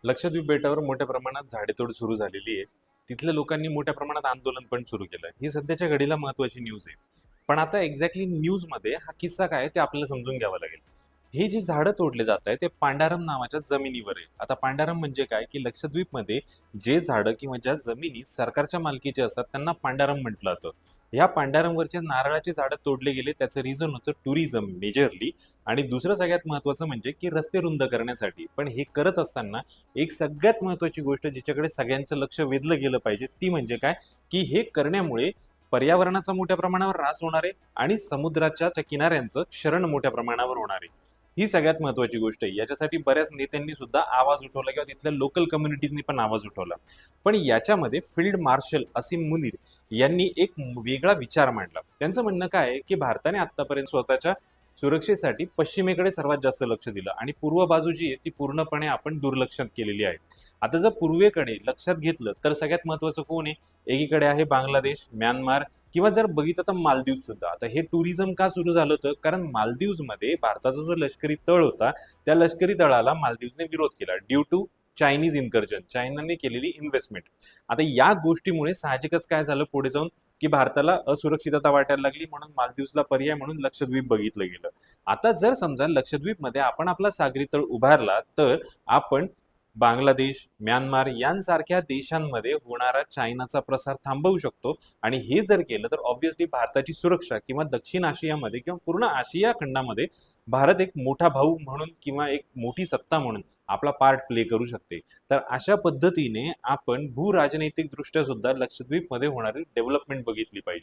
लक्षद्वीप बेटावर मोठ्या प्रमाणात झाडेतोड सुरू झालेली आहे. तिथल्या लोकांनी मोठ्या प्रमाणात आंदोलन पण सुरू केलं. ही सध्याच्या घडीला महत्वाची न्यूज आहे. पण आता एक्झॅक्टली न्यूजमध्ये हा किस्सा काय आहे ते आपल्याला समजून घ्यावं लागेल. हे जी झाडं तोडले जात आहे ते पांडारम नावाच्या जमिनीवर आहे. आता पांडारम म्हणजे काय की लक्षद्वीपमध्ये जे झाडं किंवा ज्या जमिनी सरकारच्या मालकीचे असतात त्यांना पांडारम म्हटलं जातं. ह्या पांडारमवरचे नारळाचे झाडं तोडले गेले त्याचं रिझन होतं टुरिझम मेजरली. आणि दुसरं सगळ्यात महत्वाचं म्हणजे की रस्ते रुंद करण्यासाठी. पण हे करत असताना एक सगळ्यात महत्वाची गोष्ट जिच्याकडे सगळ्यांचं लक्ष वेधलं गेलं पाहिजे ती म्हणजे काय की हे करण्यामुळे पर्यावरणाचा मोठ्या प्रमाणावर ऱ्हास होणार आहे आणि समुद्राच्या किनाऱ्यांचं क्षरण मोठ्या प्रमाणावर होणार आहे. ही सगळ्यात महत्वाची गोष्ट आहे. याच्यासाठी बऱ्याच नेत्यांनी सुद्धा आवाज उठवला किंवा तिथल्या लोकल कम्युनिटीजनी पण आवाज उठवला. पण याच्यामध्ये फील्ड मार्शल असीम मुनीर यांनी एक वेगळा विचार मांडला. त्यांचं म्हणणं काय आहे की भारताने आतापर्यंत स्वतःच्या सुरक्षेसाठी पश्चिमेकडे सर्वात जास्त लक्ष दिलं आणि पूर्व बाजू जी आहे ती पूर्णपणे आपण दुर्लक्षात केलेली आहे. आता जर पूर्वेकडे लक्षात घेतलं तर सगळ्यात महत्वाचं कोण आहे? एकीकडे आहे बांगलादेश, म्यानमार किंवा जर बघितलं तर मालदीव सुद्धा. आता हे टुरिझम का सुरू झालं होतं? कारण मालदीवमध्ये भारताचा जो लष्करी तळ होता त्या लष्करी तळाला मालदीवने विरोध केला ड्यू टू चायनीज इन्कर्जन, चायनाने केलेली इन्व्हेस्टमेंट. आता या गोष्टीमुळे साहजिकच काय झालं पुढे जाऊन की भारताला असुरक्षितता वाटायला लागली म्हणून मालदीवला पर्याय म्हणून लक्षद्वीप बघितलं गेलं. आता जर समजा लक्षद्वीपमध्ये आपण आपला सागरी तळ उभारला तर आपण बांगलादेश, म्यानमार यांसारख्या देशांमध्ये होणारा चायनाचा प्रसार थांबवू शकतो. आणि हे जर केलं तर ऑब्व्हियसली भारताची सुरक्षा किंवा दक्षिण आशियामध्ये किंवा पूर्ण आशिया खंडामध्ये भारत एक मोठा भाऊ म्हणून किंवा एक मोठी सत्ता म्हणून आपला पार्ट प्ले करू शकते. तर अशा पद्धतीने आपण भू राजनैतिक दृष्ट्या सुद्धा लक्षद्वीपमध्ये होणारी डेव्हलपमेंट बघितली पाहिजे.